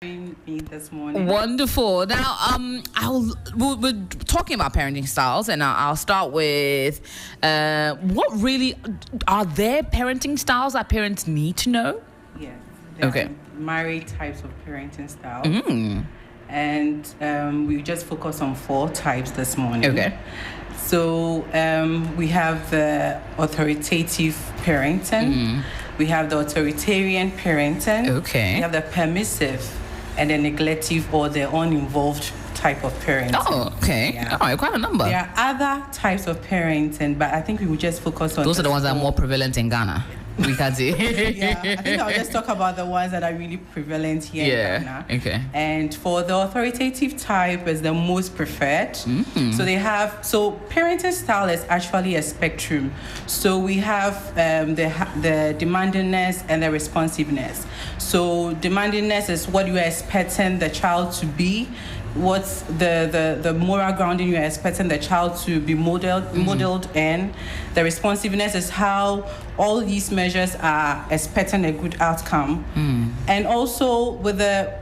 Me this morning. Wonderful. Now, we're talking about parenting styles, and I'll start with what really are there parenting styles that parents need to know? Yes. Okay. Married types of parenting styles. And we just focus on 4 types this morning. Okay. So we have the authoritative parenting. We have the authoritarian parenting. Okay. We have the permissive and the neglective or the uninvolved type of parenting. Oh, okay. Yeah. All right, quite a number. There are other types of parenting, but I think we will just focus on Those are the ones that are more prevalent in Ghana. We can see. Yeah, I think I'll just talk about the ones that are really prevalent here in Ghana. Okay. And for the authoritative type is the most preferred. So parenting style is actually a spectrum. So we have the demandingness and the responsiveness. So demandingness is what you are expecting the child to be. What's the moral grounding you're expecting the child to be modeled in. The responsiveness is how all these measures are expecting a good outcome. And also with the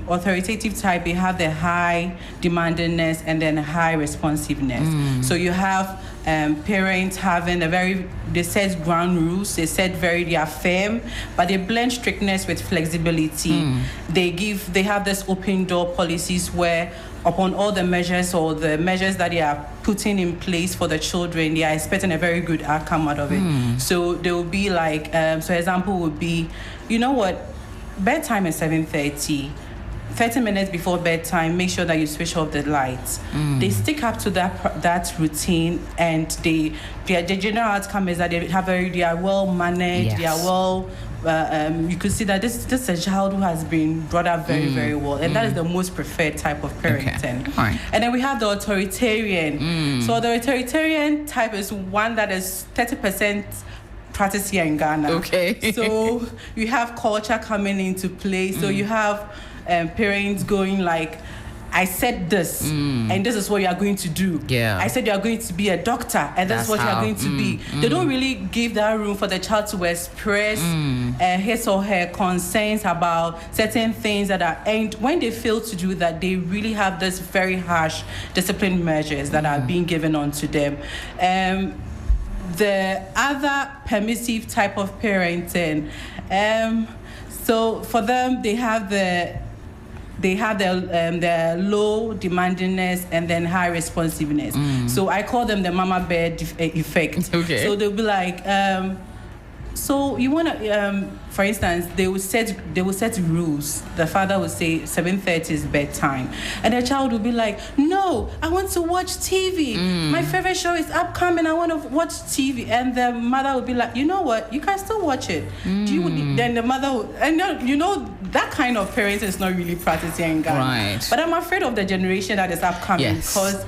authoritative type, you have the high demandingness and then high responsiveness. So you have parents having they set ground rules, they are firm, but they blend strictness with flexibility. They have this open door policies where upon all the measures or the measures that they are putting in place for the children, they are expecting a very good outcome out of it. So they will be like, so example would be, you know what, bedtime is 7:30. 30 minutes before bedtime, make sure that you switch off the lights. They stick up to that routine, and the general outcome is that they are well managed. They are well. You could see that this is a child who has been brought up very, very well, and that is the most preferred type of parenting. Okay. Right. And then we have the authoritarian. So the authoritarian type is one that is 30% practice here in Ghana. Okay. So you have culture coming into play. So you have parents going like, I said this, and this is what you are going to do. Yeah. I said you are going to be a doctor, and that's what you are going to be. They don't really give that room for the child to express his or her concerns about certain things and when they fail to do that, they really have this very harsh discipline measures that are being given onto them. The other permissive type of parenting, so for them, they have the low demandingness and then high responsiveness. So I call them the mama bear effect. Okay. So they'll be like, so you want to, for instance, they will set rules. The father will say 7:30 is bedtime, and the child will be like, no, I want to watch TV. My favorite show is upcoming. I want to watch TV, and the mother will be like, you know what? You can still watch it. Then the mother will, and that kind of parenting is not really practiced here in Ghana. Right. But I'm afraid of the generation that is upcoming because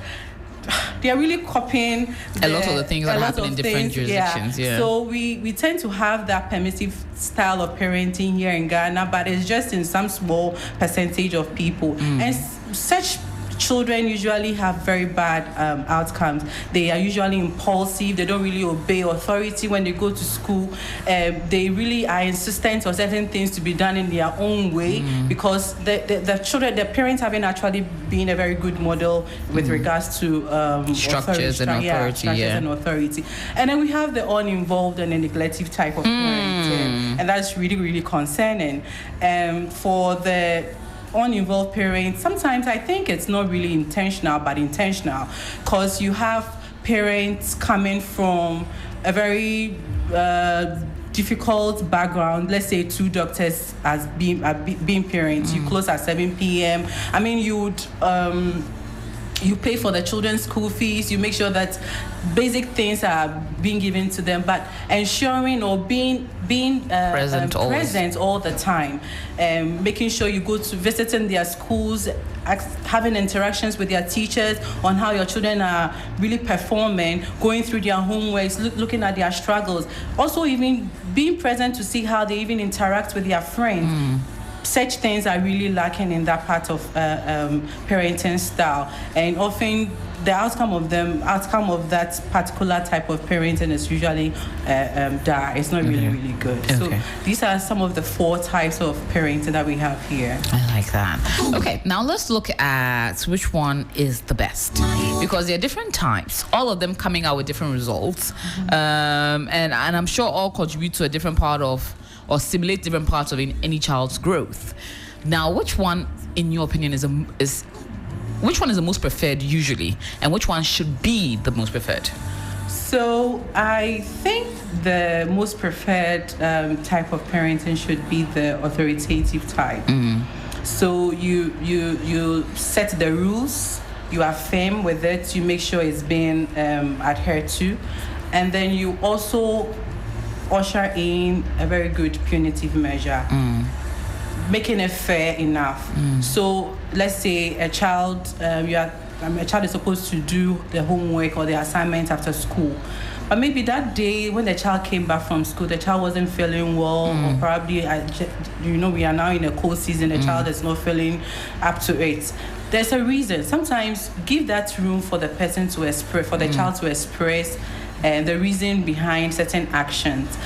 they are really copying a lot of the things that happen in different jurisdictions. Yeah. So we tend to have that permissive style of parenting here in Ghana, but it's just in some small percentage of people. And such children usually have very bad outcomes. They are usually impulsive. They don't really obey authority when they go to school. They really are insistent on certain things to be done in their own way because the parents haven't actually been a very good model with regards to structures and authority. And then we have the uninvolved and the neglective type of parenting, and that's really, really concerning. For the uninvolved parents, sometimes I think it's not really intentional, but intentional, because you have parents coming from a very difficult background. Let's say 2 doctors as being parents. You close at 7 p.m. I mean, you pay for the children's school fees. You make sure that basic things are being given to them, but ensuring or being present all the time, making sure you go to visiting their schools, having interactions with their teachers on how your children are really performing, going through their homeworks, looking at their struggles, also even being present to see how they even interact with their friends. Such things are really lacking in that part of parenting style, and often the outcome of that particular type of parenting is usually dire. It's not really good. Okay. So these are some of the 4 types of parenting that we have here. I like that. Okay, now let's look at which one is the best, because there are different types, all of them coming out with different results, and I'm sure all contribute to a different part of, or stimulate different parts of any child's growth. Now, which one, in your opinion, which one is the most preferred usually, and which one should be the most preferred? So I think the most preferred type of parenting should be the authoritative type. So you set the rules, you are firm with it, you make sure it's being adhered to, and then you also usher in a very good punitive measure. Making it fair enough. So let's say a child, a child is supposed to do the homework or the assignment after school, but maybe that day when the child came back from school, the child wasn't feeling well, or probably, we are now in a cold season, the child is not feeling up to it. There's a reason. Sometimes give that room for the person to express, for the child to express the reason behind certain actions.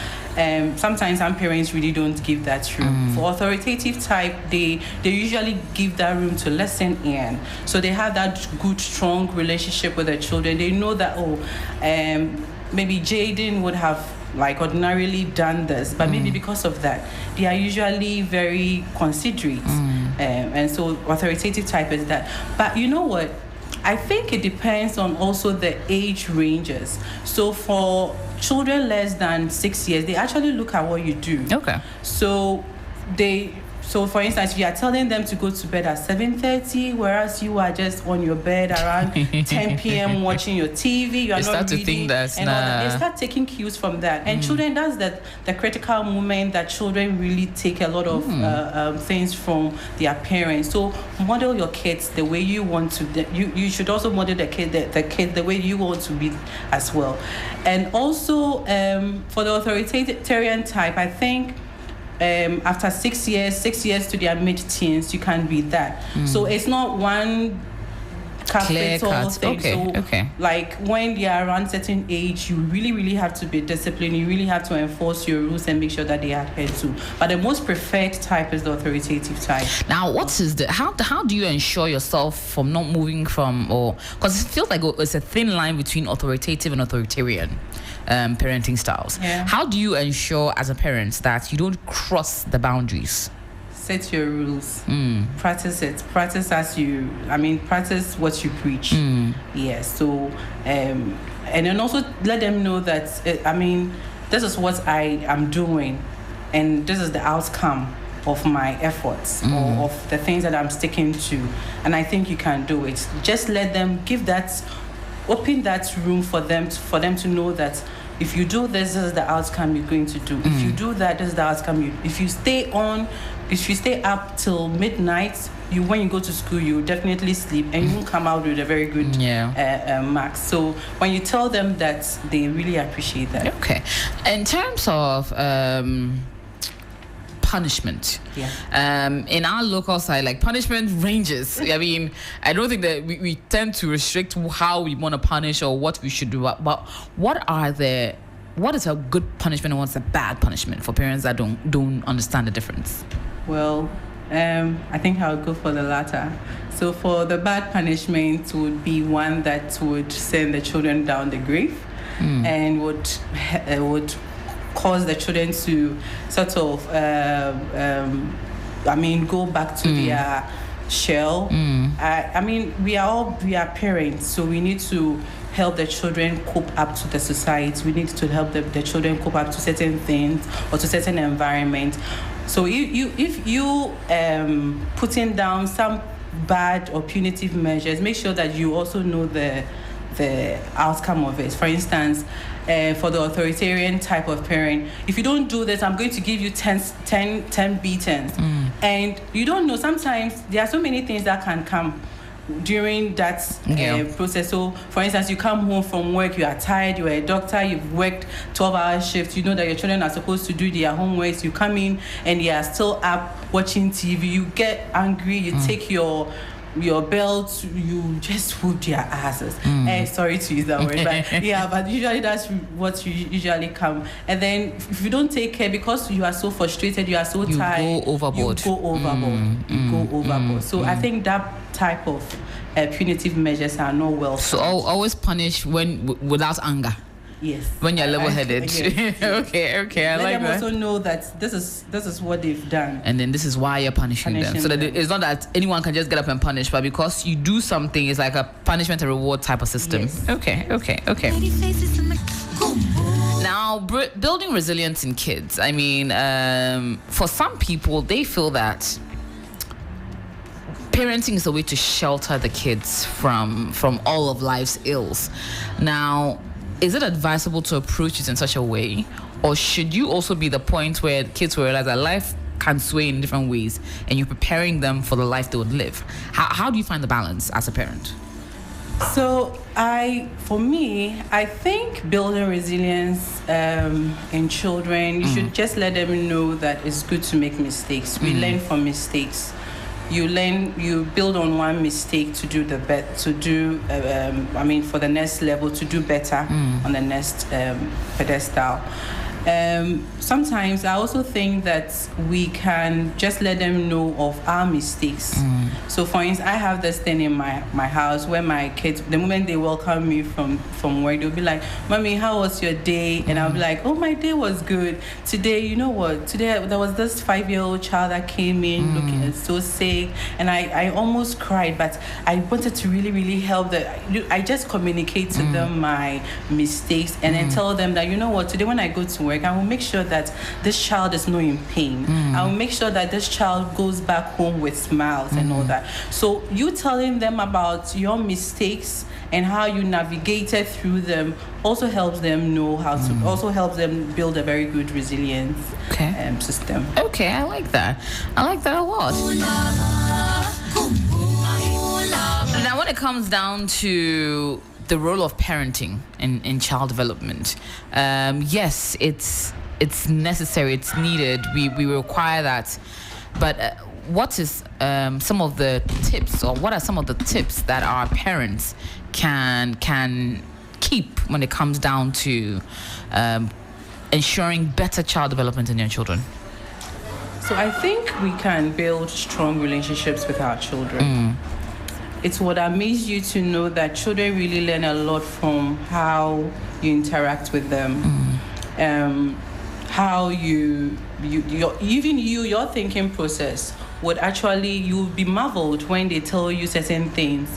Sometimes some parents really don't give that room. For authoritative type, they usually give that room to listen in. So they have that good, strong relationship with their children. They know that, maybe Jaden would have ordinarily done this, but maybe because of that, they are usually very considerate. And so authoritative type is that. But you know what? I think it depends on also the age ranges. So for children less than 6 years, they actually look at what you do. Okay. So for instance, if you are telling them to go to bed at 7:30, whereas you are just on your bed around 10 p.m. watching your TV, you are not reading, to think that's and all that. They start taking cues from that. And children, that's the critical moment that children really take a lot of things from their parents. So model your kids the way you want to. You should also model the kid the way you want to be as well. And also for the authoritarian type, I think. After 6 years to their mid-teens, you can be that. So it's not one capital thing. Okay. Like when they are around certain age, you really have to be disciplined. You really have to enforce your rules and make sure that they adhere to. But the most preferred type is the authoritative type. Now, how do you ensure yourself from not moving from, or because it feels like it's a thin line between authoritative and authoritarian parenting styles. Yeah. How do you ensure as a parent that you don't cross the boundaries? Set your rules. Practice it. Practice practice what you preach. Yes. So, and then also let them know that, this is what I am doing, and this is the outcome of my efforts or of the things that I'm sticking to. And I think you can do it. Just let them open that room for them to know that if you do this is the outcome you're going to do. If you do that, this is the outcome. If you stay up till midnight, when you go to school, you definitely sleep and you won't come out with a very good mark. So when you tell them that, they really appreciate that. Okay. In terms of punishment. In our local side, punishment ranges. I don't think that we tend to restrict how we want to punish or what we should do. But what is a good punishment and what's a bad punishment for parents that don't understand the difference? Well, I think I'll go for the latter. So for the bad punishment would be one that would send the children down the grave and would cause the children to sort of go back to their shell. We are parents, so we need to help the children cope up to the society. We need to help the children cope up to certain things or to certain environment. So if you putting down some bad or punitive measures, make sure that you also know the outcome of it. For instance, for the authoritarian type of parent, if you don't do this, I'm going to give you 10 beatings. And you don't know, sometimes there are so many things that can come during that process. So for instance, you come home from work, you are tired, you are a doctor, you've worked 12-hour shifts, you know that your children are supposed to do their homework, you come in and they are still up watching TV, you get angry, you take your your belt, you just whoop their asses. Sorry to use that word, but yeah, but usually that's what you usually come. And then if you don't take care, because you are so frustrated, you are so tired, you go overboard. So I think that type of punitive measures are not well. So always punish without anger. Yes. When you're level-headed. Yes. okay. I like that. Let them also know that this is what they've done. And then this is why you're punishing them. So that it's not that anyone can just get up and punish, but because you do something, it's like a punishment and reward type of system. Yes. Okay. Now, building resilience in kids. I mean, for some people, they feel that parenting is a way to shelter the kids from all of life's ills. Now, is it advisable to approach it in such a way, or should you also be the point where kids will realize that life can sway in different ways and you're preparing them for the life they would live? How do you find the balance as a parent? So I think building resilience in children, you should just let them know that it's good to make mistakes. We learn from mistakes. You build on one mistake to do for the next level, to do better on the next pedestal. Sometimes I also think that we can just let them know of our mistakes. So for instance, I have this thing in my house where my kids, the moment they welcome me from work, they'll be like, "Mommy, how was your day?" And I'll be like, "Oh, my day was good. Today, you know what? Today there was this 5-year-old child that came in looking so sick, and I almost cried, but I wanted to really, really help them." I just communicate to them my mistakes and then tell them that, you know what, today when I go to work, I will make sure that this child is not in pain. I will make sure that this child goes back home with smiles and all that. So you telling them about your mistakes and how you navigated through them also helps them know how to, also helps them build a very good resilience system. Okay, I like that a lot. Now, when it comes down to the role of parenting in child development, yes, it's necessary, it's needed. We require that. But what is some of the tips, or what are some of the tips that our parents can keep when it comes down to ensuring better child development in their children? So I think we can build strong relationships with our children. It would amaze you to know that children really learn a lot from how you interact with them. How your thinking process would actually, you'll be marveled when they tell you certain things.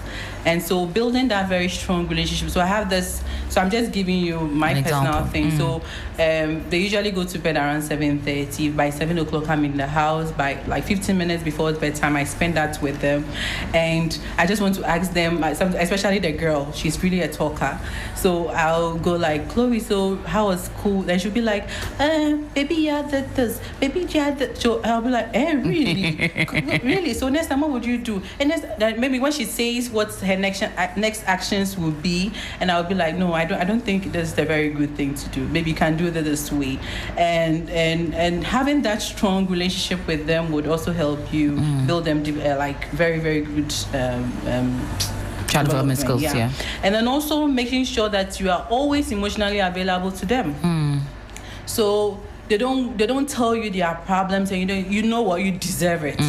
And so building that very strong relationship. So I have this, so I'm just giving you my personal thing. So they usually go to bed around 7:30. By 7 o'clock, I'm in the house. By like 15 minutes before bedtime, I spend that with them. And I just want to ask them, especially the girl, she's really a talker. So I'll go like, "Chloe, so how was school?" And she'll be like, "Baby, yeah, this. Baby, yeah, that." So I'll be like, really? Really? So next time, what would you do? And maybe when she says what's her next actions will be, and I'll be like, "No, I don't think this is a very good thing to do. Maybe you can do this way." And having that strong relationship with them would also help you build them like very, very good child development skills. Yeah. And then also making sure that you are always emotionally available to them. So they don't tell you their problems, and you know what, you deserve it.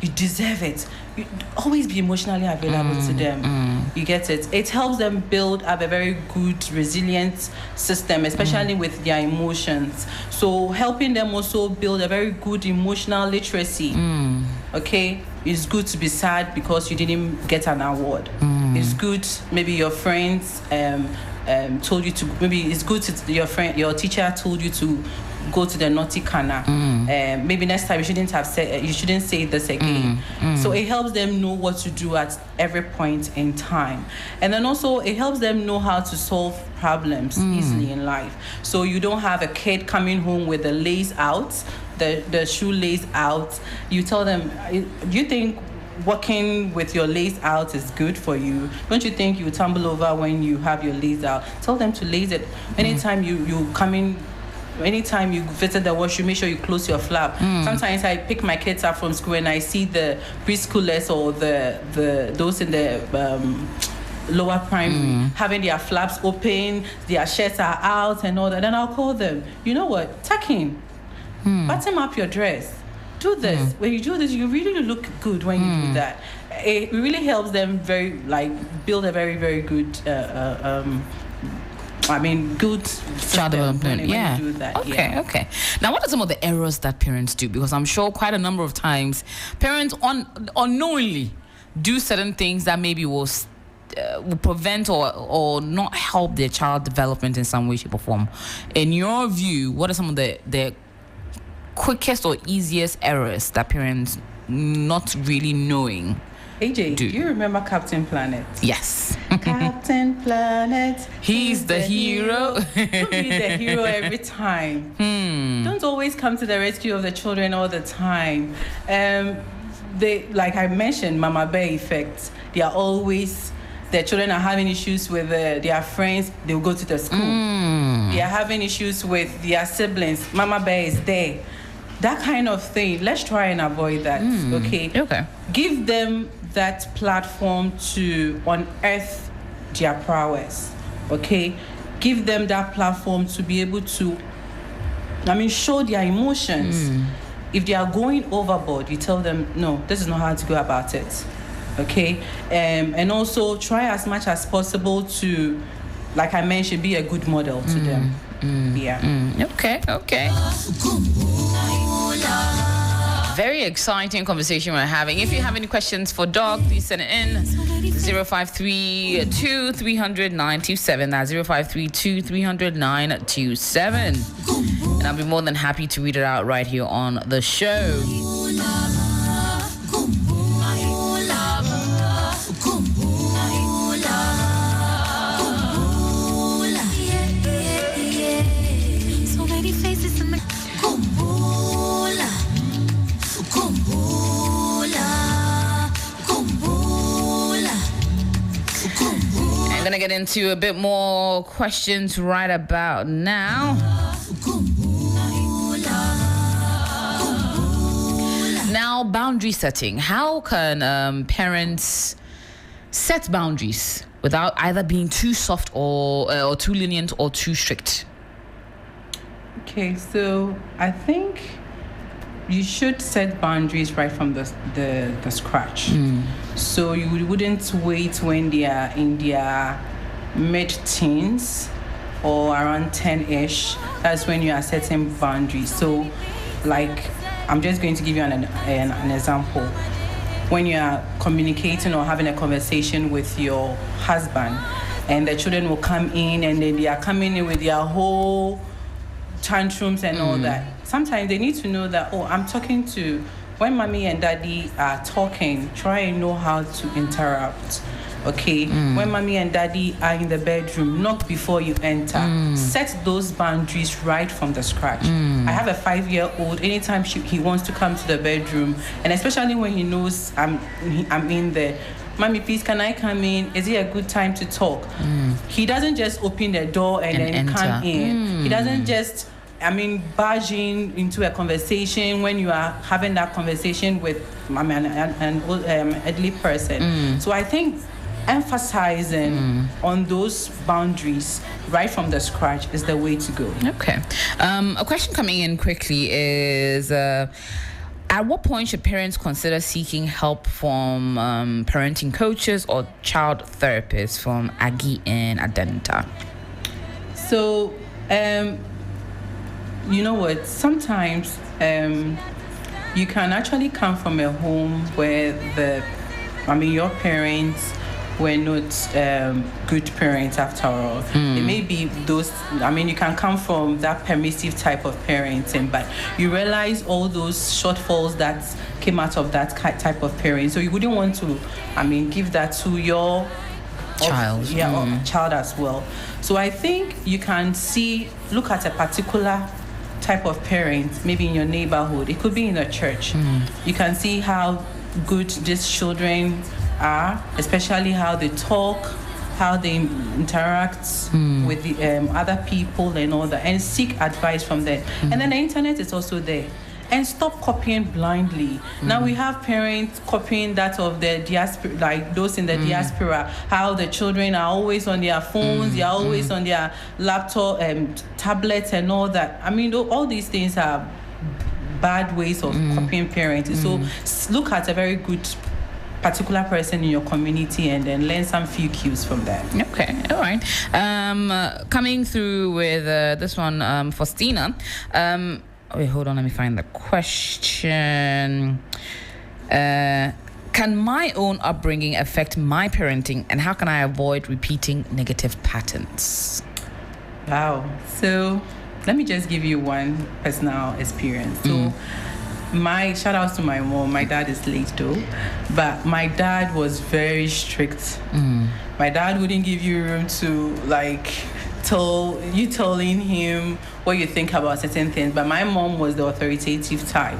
You deserve it. You always be emotionally available to them. You get it? It helps them build up a very good resilient system, especially with their emotions. So helping them also build a very good emotional literacy. Okay? It's good to be sad because you didn't get an award. It's good, maybe your friends told you to, maybe it's good to your teacher told you to go to the naughty corner. Maybe next time you shouldn't say this again. So it helps them know what to do at every point in time. And then also it helps them know how to solve problems easily in life. So you don't have a kid coming home with the lace out, the shoelace out. You tell them, "Do you think walking with your lace out is good for you? Don't you think you tumble over when you have your lace out?" Tell them to lace it. Anytime you come in anytime you visit the washroom, make sure you close your flap. Sometimes I pick my kids up from school and I see the preschoolers or the those in the lower primary having their flaps open, their shirts are out and all that. Then I'll call them. You know what? Tuck in. Button up your dress. Do this. When you do this, you really look good when you do that. It really helps them build a very, very good good child development. When you do that. Okay. Now, what are some of the errors that parents do? Because I'm sure quite a number of times parents unknowingly do certain things that maybe will prevent or not help their child development in some way, shape, or form. In your view, what are some of the quickest or easiest errors that parents not really knowing? AJ, do you remember Captain Planet? Yes. Captain Planet. He's the hero. Don't be the hero every time. Don't always come to the rescue of the children all the time. They, like I mentioned, Mama Bear effect. They are always, their children are having issues with their friends. They will go to the school. They are having issues with their siblings. Mama Bear is there. That kind of thing. Let's try and avoid that. Okay. Give them that platform to unearth their prowess. Okay. Give them that platform to be able to, show their emotions. If they are going overboard, you tell them, no, this is not how to go about it. Okay. And also try as much as possible to, like I mentioned, be a good model to them. Okay. Very exciting conversation we're having. If you have any questions for Doc, please send it in 0532 300 927. That's 0532 300 927. And I'll be more than happy to read it out right here on the show. I'm gonna get into a bit more questions right about now. Now, boundary setting. How can parents set boundaries without either being too soft or too lenient or too strict? Okay, so I think you should set boundaries right from the scratch. So you wouldn't wait when they are in their mid-teens or around 10-ish. That's when you are setting boundaries. So, like, I'm just going to give you an example. When you are communicating or having a conversation with your husband, and the children will come in, and then they are coming in with their whole tantrums and all that. Sometimes they need to know that, I'm talking to, when mommy and daddy are talking, try and know how to interrupt. Okay? When mommy and daddy are in the bedroom, knock before you enter. Set those boundaries right from the scratch. I have a 5-year-old. Anytime he wants to come to the bedroom, and especially when he knows I'm in there, Mommy, please, can I come in? Is it a good time to talk? He doesn't just open the door and then enter. Come in. He doesn't just, barge into a conversation when you are having that conversation with an elderly person. So I think emphasizing on those boundaries right from the scratch is the way to go. Okay. A question coming in quickly is... at what point should parents consider seeking help from parenting coaches or child therapists? From Aggie and Adenta. So, you know what? Sometimes you can actually come from a home where your parents were not good parents after all. It may be those, you can come from that permissive type of parenting, but you realize all those shortfalls that came out of that type of parenting. So you wouldn't want to, give that to your child. Child as well. So I think you can look at a particular type of parent, maybe in your neighborhood. It could be in a church. You can see how good these children are, especially how they talk, how they interact with the other people and all that, and seek advice from them. And then the internet is also there. And stop copying blindly. Now we have parents copying that of the diaspora, like those in the diaspora, how the children are always on their phones, they are always on their laptop and tablets and all that. I mean, all these things are bad ways of copying parenting. So look at a very good particular person in your community and then learn some few cues from that. Okay, all right. Coming through with this one for Stina. Wait, hold on, let me find the question. Can my own upbringing affect my parenting, and how can I avoid repeating negative patterns? Wow. So let me just give you one personal experience. So my shout outs to my mom. My dad is late though, but my dad was very strict. My dad wouldn't give you room to telling him what you think about certain things, but my mom was the authoritative type.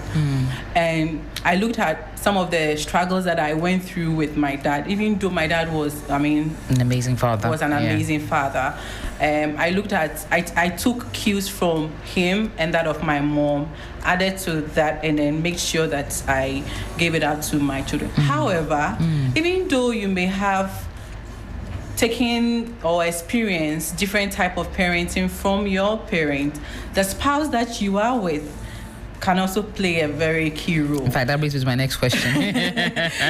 And I looked at some of the struggles that I went through with my dad, even though my dad was, an amazing father. Amazing father. I took cues from him and that of my mom, added to that, and then make sure that I gave it out to my children. However, even though you may have taken or experienced different type of parenting from your parent, the spouse that you are with can also play a very key role. In fact, that brings me to my next question.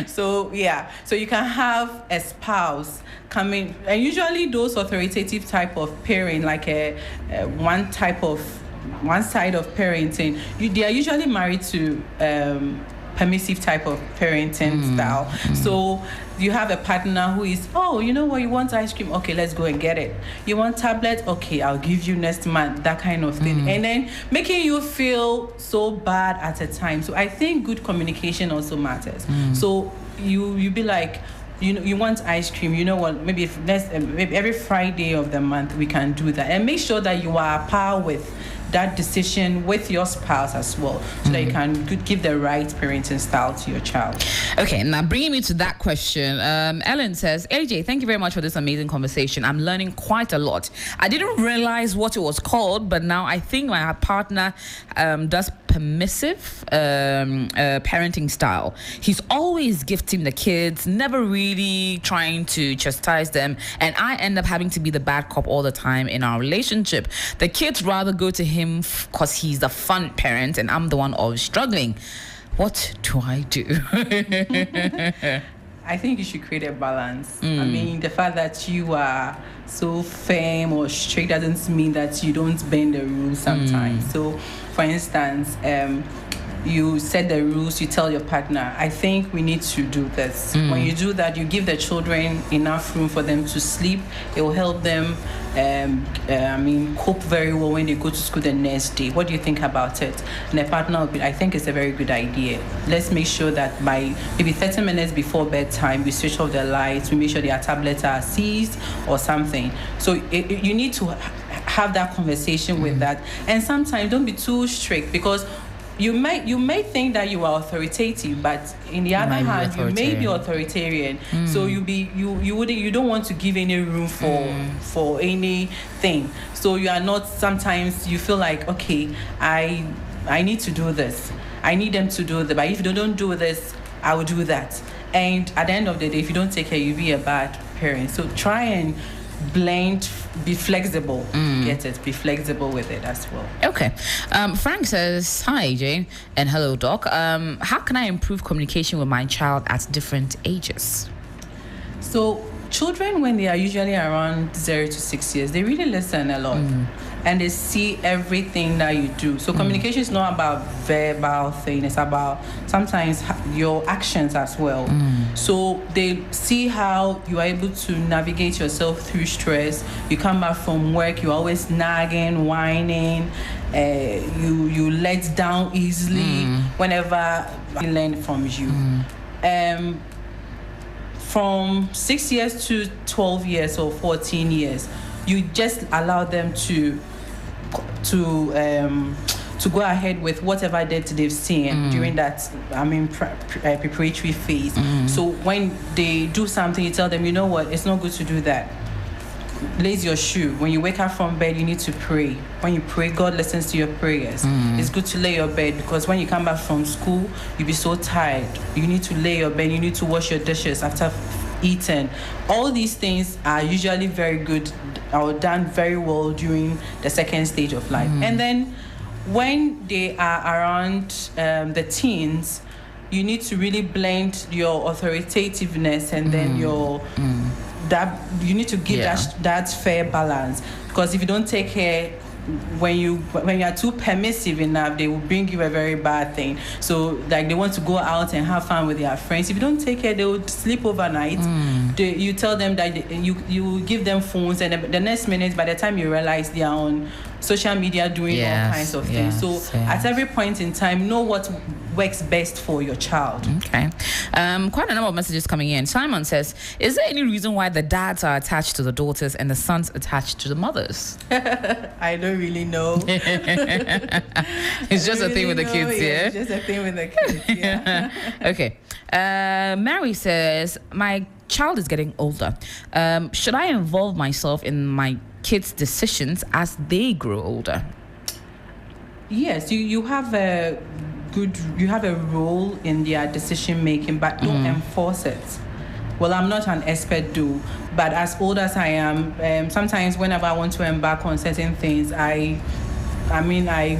So you can have a spouse coming, and usually those authoritative type of parent, like one side of parenting, they are usually married to permissive type of parenting style. So you have a partner who is, you know what, you want ice cream? Okay, let's go and get it. You want tablet? Okay, I'll give you next month, that kind of thing. And then making you feel so bad at a time. So I think good communication also matters. So you be like, you want ice cream, you know what, maybe maybe every Friday of the month we can do that. And make sure that you are par with that decision with your spouse as well, so that you can give the right parenting style to your child. Okay, now bringing me to that question, Ellen says, AJ, thank you very much for this amazing conversation. I'm learning quite a lot. I didn't realize what it was called, but now I think my partner does permissive parenting style. He's always gifting the kids, never really trying to chastise them, and I end up having to be the bad cop all the time in our relationship. The kids rather go to him because he's the fun parent and I'm the one always struggling. What do I do? I think you should create a balance. I mean, the fact that you are so firm or strict doesn't mean that you don't bend the rules sometimes. So, for instance, you set the rules, you tell your partner, I think we need to do this. When you do that, you give the children enough room for them to sleep. It will help them cope very well when they go to school the next day. What do you think about it? And the partner will be, I think it's a very good idea. Let's make sure that by maybe 30 minutes before bedtime, we switch off the lights, we make sure their tablets are seized or something. So you need to have that conversation with that. And sometimes don't be too strict, because you may think that you are authoritative, but in the other hand, you may be authoritarian. So you don't want to give any room for anything. So you are not. Sometimes you feel like, okay, I need to do this. I need them to do that. But if they don't do this, I will do that. And at the end of the day, if you don't take care, you'll be a bad parent. So try and blend, be flexible. Get it? Be flexible with it as well. Okay. Frank says, hi, AJ, and hello, Doc. How can I improve communication with my child at different ages? So children, when they are usually around 0 to 6 years, they really listen a lot. And they see everything that you do. So communication is not about verbal thing. It's about sometimes your actions as well. So they see how you are able to navigate yourself through stress. You come back from work, you're always nagging, whining. You let down easily whenever they learn from you. From 6 years to 12 years or 14 years, you just allow them to go ahead with whatever that they've seen during that preparatory phase. So when they do something, you tell them, you know what, it's not good to do that. lace your shoe. When you wake up from bed, you need to pray. When you pray, God listens to your prayers. It's good to lay your bed, because when you come back from school, you'll be so tired. You need to lay your bed. You need to wash your dishes after eating. All these things are usually very good or done very well during the second stage of life. And then when they are around the teens, you need to really blend your authoritativeness and then your that you need to give that fair balance, because if you don't take care, when you are too permissive enough, they will bring you a very bad thing. So like they want to go out and have fun with their friends. If you don't take care, they will sleep overnight. You tell them that you give them phones, and the next minute, by the time you realize, they are on social media doing all kinds of things. So at every point in time, know what works best for your child. Okay. Quite a number of messages coming in. Simon says, is there any reason why the dads are attached to the daughters and the sons attached to the mothers? I don't really know. It's just a thing with the kids, It's just a thing with the kids, Okay. Mary says, my child is getting older. Should I involve myself in my kids' decisions as they grow older? Yes, you have a role in their decision making, but don't enforce it. Well, I'm not an expert though, but as old as I am, sometimes whenever I want to embark on certain things, I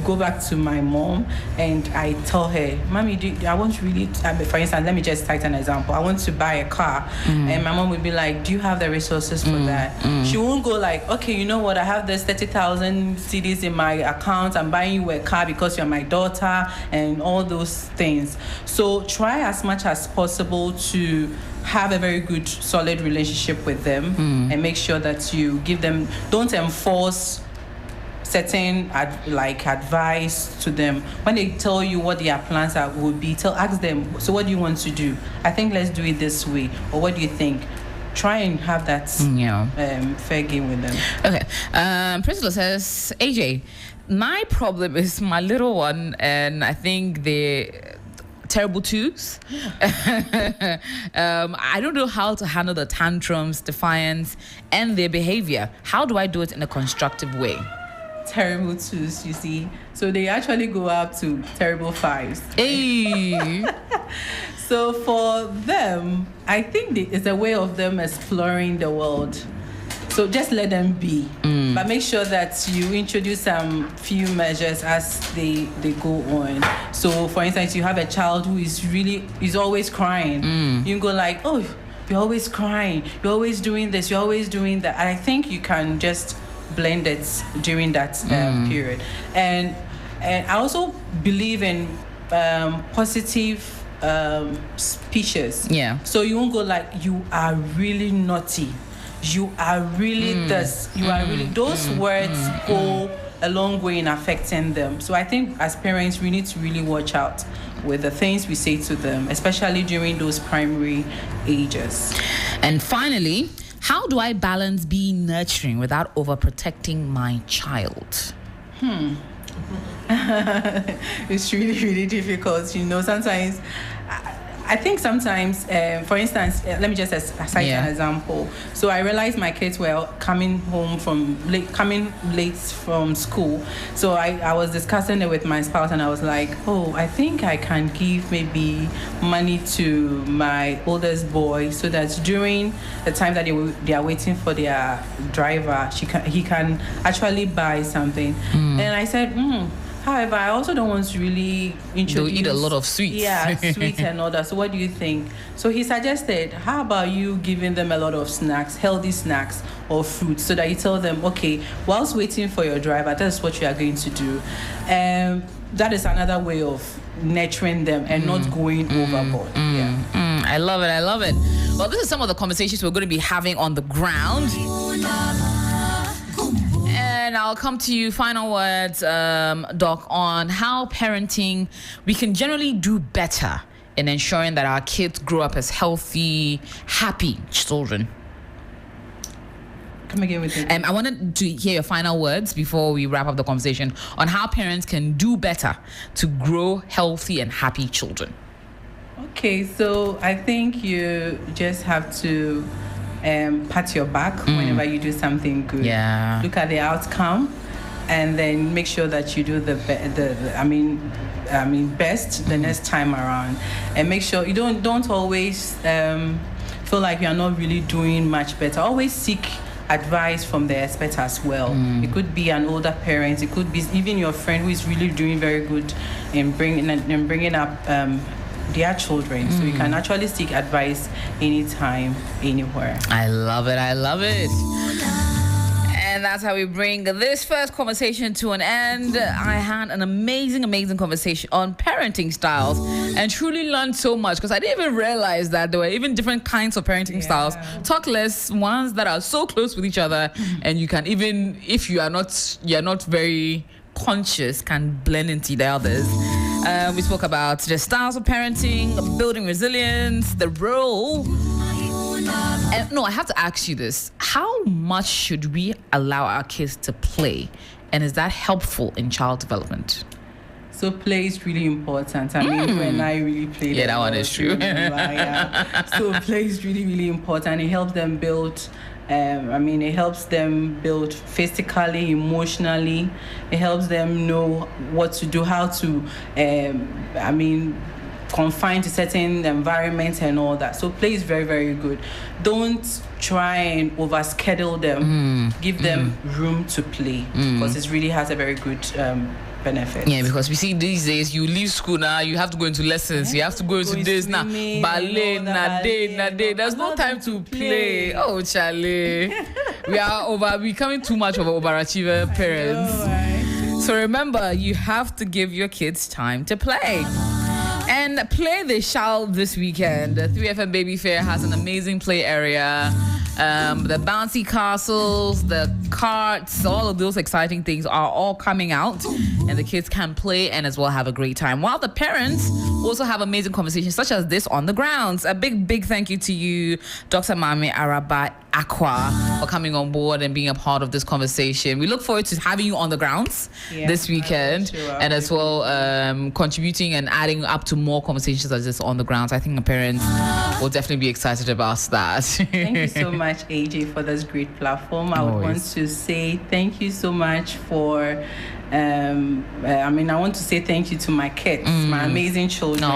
go back to my mom and I tell her, Mommy, I want to really, for instance, let me just cite an example. I want to buy a car, and my mom would be like, do you have the resources for that? She won't go like, okay, you know what, I have this 30,000 CDs in my account, I'm buying you a car because you're my daughter, and all those things. So try as much as possible to have a very good, solid relationship with them, and make sure that you give them, don't enforce certain advice to them. When they tell you what their plans would be, ask them, so what do you want to do? I think let's do it this way, or what do you think? Try and have that fair game with them. Okay. Priscilla says, AJ, my problem is my little one, and I think they're terrible twos. I don't know how to handle the tantrums, defiance, and their behavior. How do I do it in a constructive way? Terrible twos, you see. So they actually go up to terrible fives. Hey. So for them, I think it's a way of them exploring the world. So just let them be, but make sure that you introduce some few measures as they go on. So for instance, you have a child who is always crying. You can go like, oh, you're always crying, you're always doing this, you're always doing that. I think you can just blend it during that period. And I also believe in positive speeches. So you won't go like, you are really naughty, you are really this, you are really, those words go a long way in affecting them. So I think as parents, we need to really watch out with the things we say to them, especially during those primary ages. And finally, how do I balance being nurturing without overprotecting my child? It's really, really difficult. You know, sometimes, I think sometimes, for instance, let me just cite an example. So I realized my kids were coming late from school. So I was discussing it with my spouse, and I was like, oh, I think I can give maybe money to my oldest boy so that during the time that they are waiting for their driver, he can actually buy something. And I said, however, I also don't want to really introduce... They'll eat a lot of sweets. Yeah, sweets and all that. So what do you think? So he suggested, how about you giving them a lot of snacks, healthy snacks or fruits, so that you tell them, okay, whilst waiting for your driver, that's what you are going to do. That is another way of nurturing them and not going overboard. I love it. Well, this is some of the conversations we're going to be having on the ground. And I'll come to you, final words, Doc, on how parenting, we can generally do better in ensuring that our kids grow up as healthy, happy children. Come again with it. I wanted to hear your final words before we wrap up the conversation on how parents can do better to grow healthy and happy children. Okay, so I think you just have to pat your back whenever you do something good. Yeah. Look at the outcome, and then make sure that you do best the next time around, and make sure you don't always feel like you're not really doing much better. Always seek advice from the expert as well. It could be an older parent, it could be even your friend who is really doing very good in bringing up their children. So you can actually seek advice anytime, anywhere. I love it. And that's how we bring this first conversation to an end. I had an amazing conversation on parenting styles and truly learned so much, because I didn't even realize that there were even different kinds of parenting styles. Talk less, ones that are so close with each other, and you can even, if you're not very conscious, can blend into the others. We spoke about the styles of parenting, building resilience, the role. And no, I have to ask you this. How much should we allow our kids to play? And is that helpful in child development? So play is really important. I mean, when I really played. Yeah, that one is true. So play is really important. It helps them build. It helps them build physically, emotionally. It helps them know what to do, how to. Confined to certain environments and all that. So play is very good. Don't try and overschedule them. Give them room to play, because it really has a very good benefit. Yeah, because we see these days, you leave school now, you have to go into lessons, you have to go into this now, ballet, nade. There's no time to play. Oh, Charlie. We're becoming too much of an overachiever parents. So remember, you have to give your kids time to play. And play they shall this weekend. The 3FM Baby Fair has an amazing play area. The bouncy castles, the carts, all of those exciting things are all coming out, and the kids can play and as well have a great time, while the parents also have amazing conversations such as this on the grounds. A big thank you to you, Dr. Maame Araba Acquaah, for coming on board and being a part of this conversation. We look forward to having you on the grounds this weekend, and as well contributing and adding up to more conversations as this on the grounds. I think the parents will definitely be excited about that. Thank you so much, AJ, for this great platform. I would want to say thank you so much for I want to say thank you to my kids, my amazing children,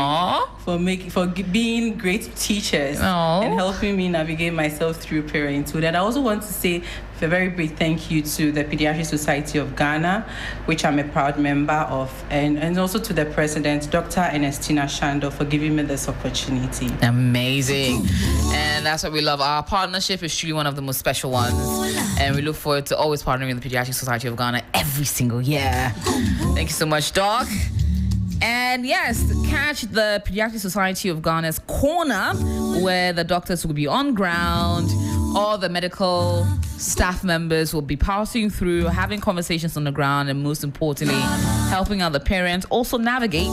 for being great teachers and helping me navigate myself through parenthood. And I also want to say a very big thank you to the Pediatric Society of Ghana, which I'm a proud member of, and also to the president, Dr. Ernestina Shando, for giving me this opportunity. Amazing. And that's what we love. Our partnership is truly one of the most special ones, and we look forward to always partnering with the Pediatric Society of Ghana every single year. Thank you so much, Doc. And yes, catch the Pediatric Society of Ghana's corner, where the doctors will be on ground. All the medical staff members will be passing through, having conversations on the ground, and most importantly, helping other parents also navigate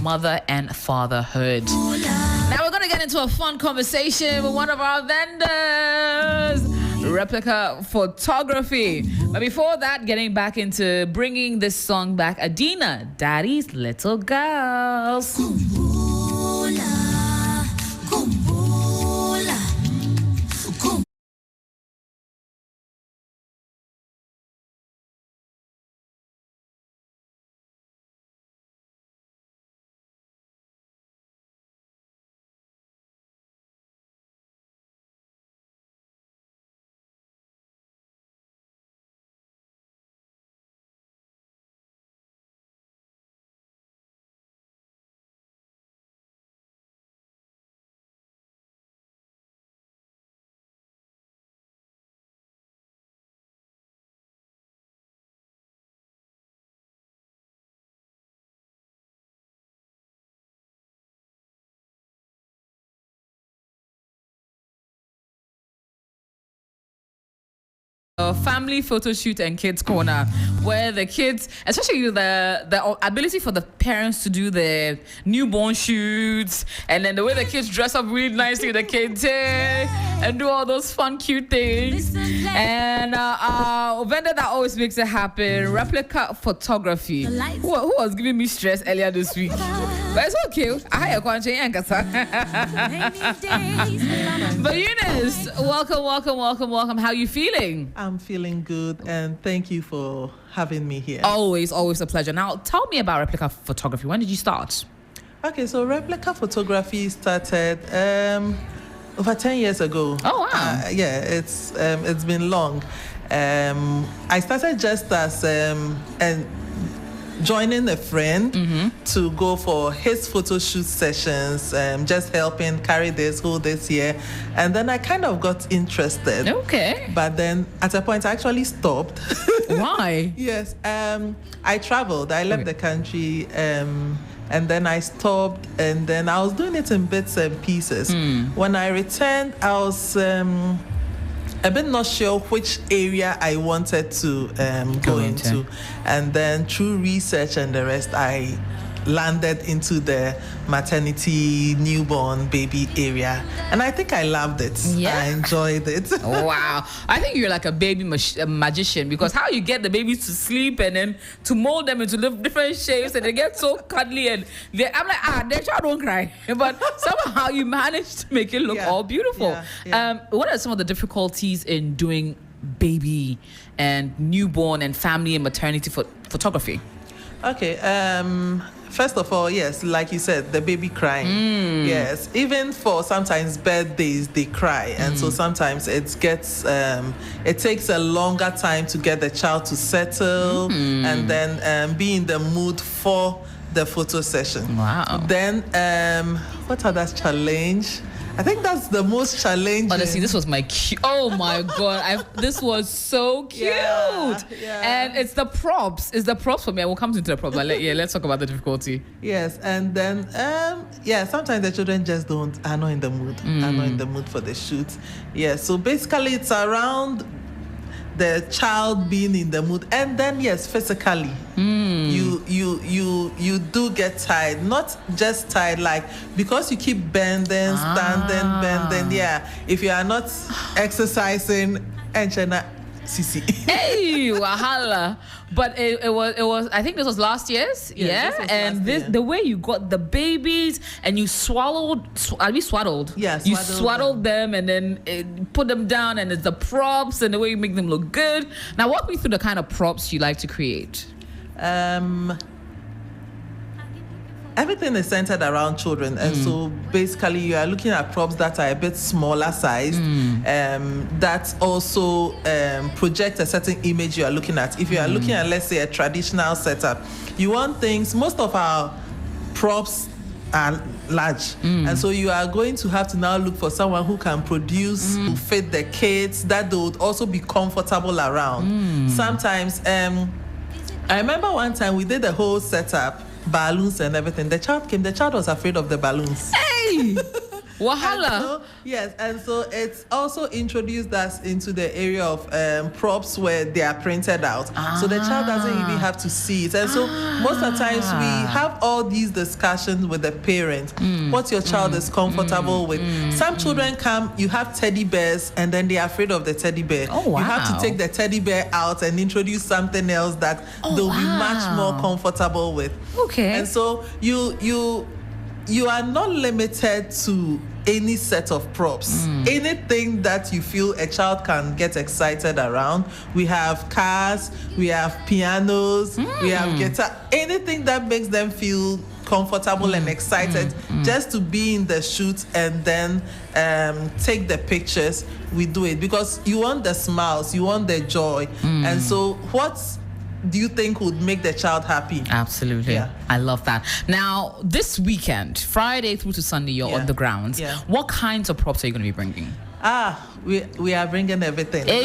mother and fatherhood. Now we're going to get into a fun conversation with one of our vendors, Replica Photography. But before that, getting back into bringing this song back, Adina, Daddy's Little Girls. family photo shoot and kids corner, where the kids, especially the ability for the parents to do the newborn shoots, and then the way the kids dress up really nicely with the kids and do all those fun cute things, and a vendor that always makes it happen, replica photography, who was giving me stress earlier this week, but it's okay. But Eunice, welcome. How are you feeling? I'm feeling good, and thank you for having me here. Always a pleasure. Now, tell me about replica photography. When did you start? Okay, so replica photography started over 10 years ago. Oh, wow. Yeah, it's been long. I started just as joining a friend to go for his photo shoot sessions, just helping carry this, hold this here. And then I kind of got interested. Okay. But then at a point I actually stopped. Why? Yes. I traveled. I left the country. And then I stopped, and then I was doing it in bits and pieces. When I returned, I was a bit not sure which area I wanted to go into. And then through research and the rest, I landed into the maternity, newborn, baby area. And I think I loved it. Yeah. I enjoyed it. Wow. I think you're like a baby magician, because how you get the babies to sleep and then to mold them into different shapes, and they get so cuddly, and I'm like, their child don't cry. But somehow you managed to make it look all beautiful. What are some of the difficulties in doing baby and newborn and family and maternity photography? Okay. First of all, yes, like you said, the baby crying. Yes, even for sometimes birthdays, they cry, and so sometimes it takes a longer time to get the child to settle and then be in the mood for the photo session. Wow. Then what other challenge? I think that's the most challenging. Honestly, this was my cute. Oh my God. This was so cute. Yeah. And it's the props. It's the props for me. I will come into the props. Let's talk about the difficulty. Yes. And then, sometimes the children just are not in the mood. Are not in the mood for the shoot. Yeah. So basically, it's around the child being in the mood, and then yes, physically, you do get tired. Not just tired, like because you keep bending, standing, bending. Yeah, if you are not exercising, Sisi. Hey, wahala. But it was. I think this was last year's. Yes, and the way you got the babies and you swallowed. Are we swaddled? Yeah, you swaddled them and then put them down, and it's the props and the way you make them look good. Now, walk me through the kind of props you like to create. Everything is centered around children, and so basically you are looking at props that are a bit smaller sized, that also project a certain image you are looking at. If you are looking at, let's say, a traditional setup, you want things, most of our props are large, and so you are going to have to now look for someone who can produce, who fit the kids, that they would also be comfortable around. Sometimes, I remember one time we did the whole setup, balloons and everything. The child came. The child was afraid of the balloons. Hey, wahala. And so it's also introduced us into the area of props where they are printed out. So the child doesn't even have to see it. And so most of the times we have all these discussions with the parent. What your child is comfortable with. Some children come, you have teddy bears, and then they are afraid of the teddy bear. Oh, wow. You have to take the teddy bear out and introduce something else that they'll be much more comfortable with. Okay. And so you are not limited to any set of props. Anything that you feel a child can get excited around. We have cars, we have pianos, we have guitar. Anything that makes them feel comfortable and excited just to be in the shoot and then take the pictures. We do it because you want the smiles, you want the joy. And so what's do you think would make the child happy? Absolutely. Yeah. I love that. Now, this weekend, Friday through to Sunday, you're on the grounds. Yeah. What kinds of props are you going to be bringing? We are bringing everything. Hey,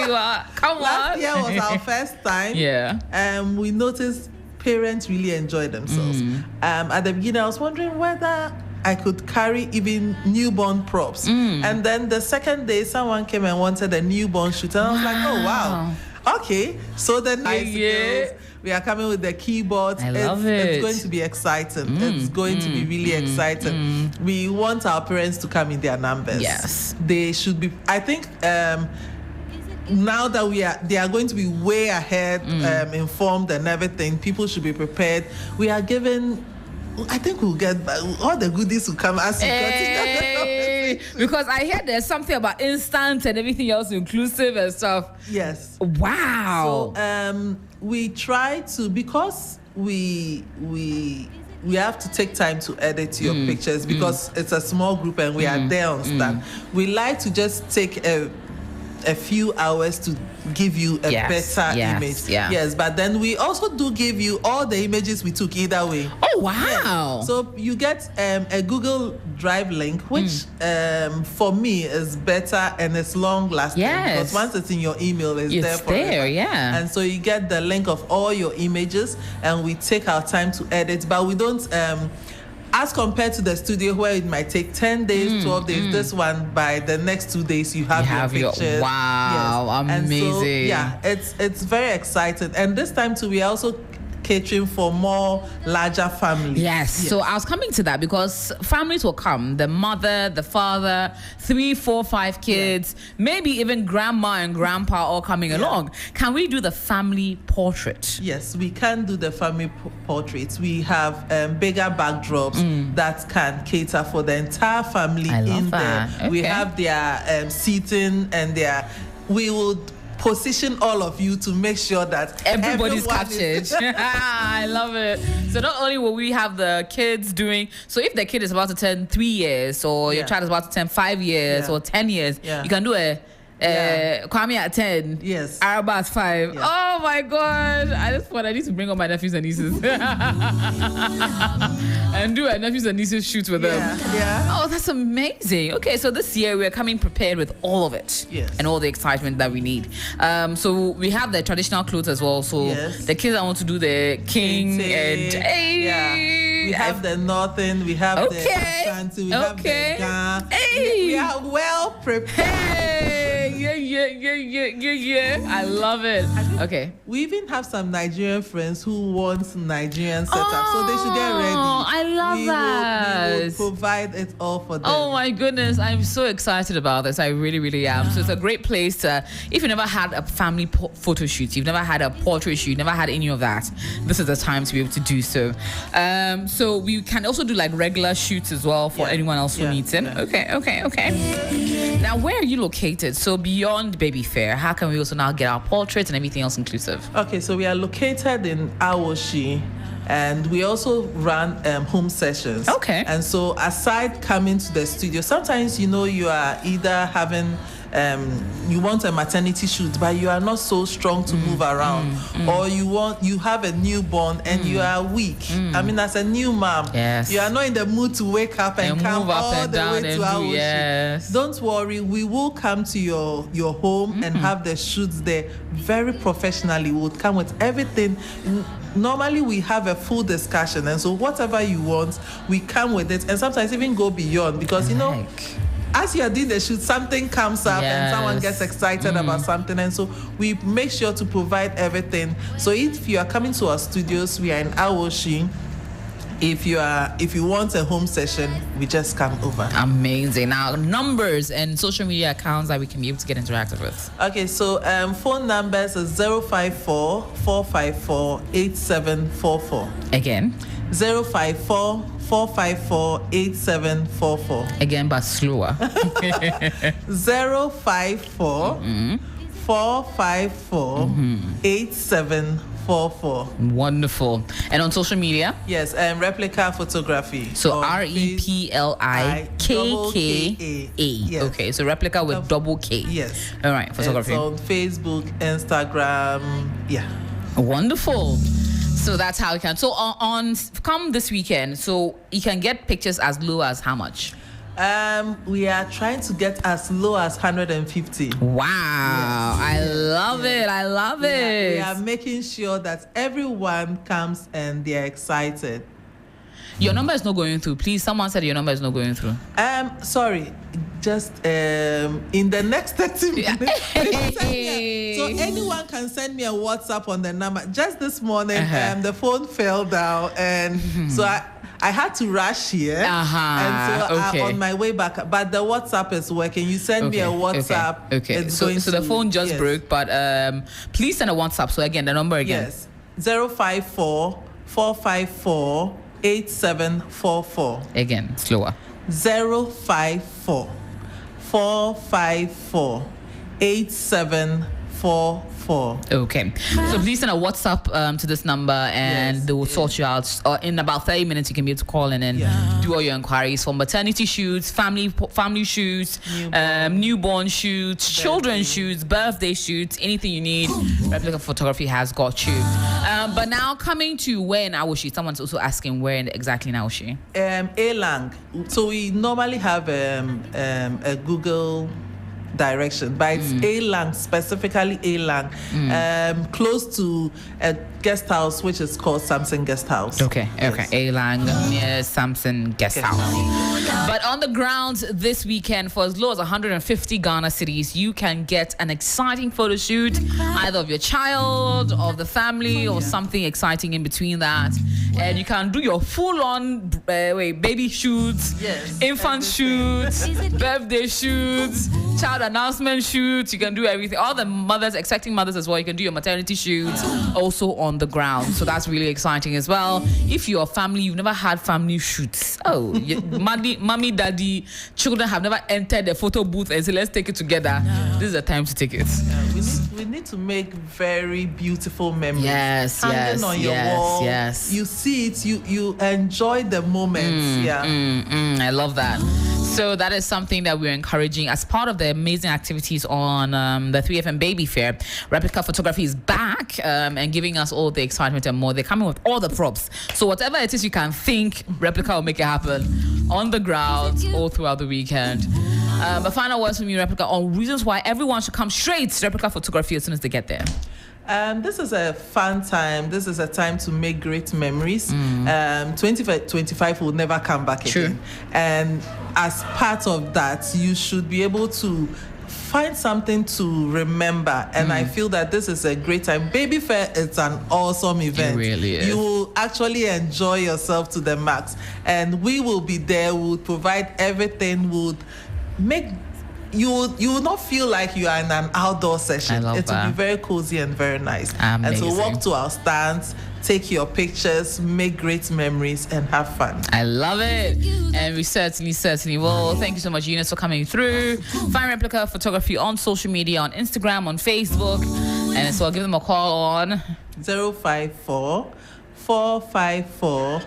last year was our first time. Yeah. We noticed parents really enjoy themselves. At the beginning, I was wondering whether I could carry even newborn props. And then the second day, someone came and wanted a newborn shoot. And I was like, oh, wow. Okay. So the next girls, we are coming with the keyboards. I love it. It's going to be exciting. It's going to be really exciting. We want our parents to come in their numbers. Yes. They should be, I think, now that they are going to be way ahead, informed and everything, people should be prepared. We are given, I think we'll get all the goodies will come as we continue. Because I heard there's something about instant and everything else inclusive and stuff. Yes. Wow. So we try to, because we have to take time to edit your pictures because it's a small group and we are there on stand. We like to just take a few hours to give you a better image. Yes, but then we also do give you all the images we took either way. Oh, wow. Yes. So you get a Google Drive link, which for me is better and it's long lasting. Yes. Because once it's in your email, it's there forever. And so you get the link of all your images and we take our time to edit, but we don't as compared to the studio where it might take 10 days, 12 days, this one, by the next 2 days, you have your pictures. Wow, yes. amazing. And so, it's very exciting. And this time too, we are also catering for more larger families. Yes. So I was coming to that because families will come, the mother, the father, 3, 4, 5 kids, maybe even grandma and grandpa all coming along. Can we do the family portrait? Yes, we can do the family portraits. We have bigger backdrops that can cater for the entire family in there. Okay. We have their seating and we will position all of you to make sure that everybody's captured. I love it. So not only will we have the kids doing, so if the kid is about to turn 3 years or your child is about to turn 5 years or 10 years, you can do a Kwame at 10. Yes. Araba at 5. Yeah. Oh my God. I need to bring all my nephews and nieces. And do a nephews and nieces shoot with them. Yeah. Oh, that's amazing. Okay, so this year we're coming prepared with all of it. Yes. And all the excitement that we need. So we have the traditional clothes as well. So the kids that want to do the king and we have the northern, we have the Ashanti, we have the Ghana. We are well prepared. Yeah. I love it. Okay. We even have some Nigerian friends who want Nigerian setup, so they should get ready. I love that. We will provide it all for them. Oh my goodness, I'm so excited about this. I really, really am. So it's a great place to, if you never had a family photo shoot, you've never had a portrait shoot, never had any of that, this is the time to be able to do so. So we can also do like regular shoots as well for anyone else who needs it. Okay. Now, where are you located? So beyond Baby Fair, how can we also now get our portraits and everything else inclusive? Okay, so we are located in Awoshi, and we also run home sessions. Okay. And so aside coming to the studio, sometimes you are either having you want a maternity shoot, but you are not so strong to move around, or you have a newborn and you are weak. I mean, as a new mom, you are not in the mood to wake up and come all the way to Awoshi. Don't worry, we will come to your home and have the shoots there very professionally. We'll come with everything. Normally we have a full discussion, and so whatever you want, we come with it, and sometimes even go beyond, because as you are doing the shoot, something comes up and someone gets excited about something, and so we make sure to provide everything. So if you are coming to our studios, we are in Awoshi. If you want a home session, we just come over. Amazing. Now, numbers and social media accounts that we can be able to get interactive with. Okay, so phone numbers is 054-454-8744. Again. 054-454-8744. Again, but slower. 054-454-8744. Wonderful. And on social media? Yes, Replica Photography. So REPLIKKA. Yes. Okay, so Replica with double K. Yes. All right, photography. It's on Facebook, Instagram. Yeah. Wonderful. So that's how you can. So on come this weekend, so you can get pictures as low as how much? We are trying to get as low as 150. Wow. I love it. I love it. We are making sure that everyone comes and they're excited. Your number is not going through. Please, someone said your number is not going through. Sorry. Just in the next 30 minutes. So anyone can send me a WhatsApp on the number. Just this morning, the phone fell down, and so I had to rush here, and so I'm on my way back. But the WhatsApp is working. You send me a WhatsApp. Okay. So the phone just broke, but please send a WhatsApp. So again, the number again. Yes, 054-454-8744. Again, slower. 054-454-8744. Okay. So please send a WhatsApp to this number, and they will sort you out. In about 30 minutes, you can be able to call in and do all your inquiries for maternity shoots, family shoots, newborn shoots, children's shoots, birthday shoots, anything you need. Replica Photography has got you. But now coming to where in Awoshi, someone's also asking where exactly in Awoshi. Elang. So we normally have a Google direction, but it's Elang, specifically Elang, close to a guest house which is called Samson Guest House. Okay. Elang near Samson Guest House. But on the ground this weekend, for as low as 150 Ghana cedis, you can get an exciting photo shoot, either of your child, of the family, or something exciting in between that. And you can do your full-on baby shoots, infant shoots, birthday shoots, child announcement shoots. You can do everything. All the mothers, expecting mothers as well, you can do your maternity shoots also on the ground. So that's really exciting as well. If you're a family, you've never had family shoots. Mommy, daddy, children have never entered the photo booth and say, let's take it together. This is the time to take it. We need to make very beautiful memories. Hanging on your wall. You see it, you enjoy the moments. I love that. So that is something that we're encouraging as part of the amazing activities on the 3FM Baby Fair. Replica Photography is back and giving us all the excitement and more. They're coming with all the props. So whatever it is you can think, Replica will make it happen on the ground all throughout the weekend. But final words from you, Replica, on reasons why everyone should come straight to Replica Photography as soon as they get there. This is a fun time. This is a time to make great memories. 2025 will never come back again. And as part of that, you should be able to find something to remember. And I feel that this is a great time. Baby Fair is an awesome event. It really is. You will actually enjoy yourself to the max. And we will be there. We will provide everything. We would make... You will not feel like you are in an outdoor session. It will be very cozy and very nice. Amazing. And so walk to our stands, take your pictures, make great memories, and have fun. I love it. And we certainly will. Thank you so much, Eunice, for coming through. Find Replica Photography on social media, on Instagram, on Facebook. And so I'll give them a call on 054-454-8744.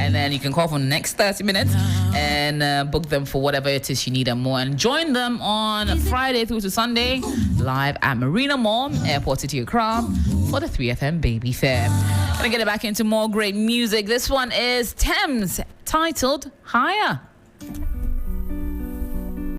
And then you can call for the next 30 minutes and book them for whatever it is you need and more. And join them on Friday through to Sunday, live at Marina Mall, Airport City Accra, for the 3FM Baby Fair. Gonna get it back into more great music. This one is Thames, titled Higher.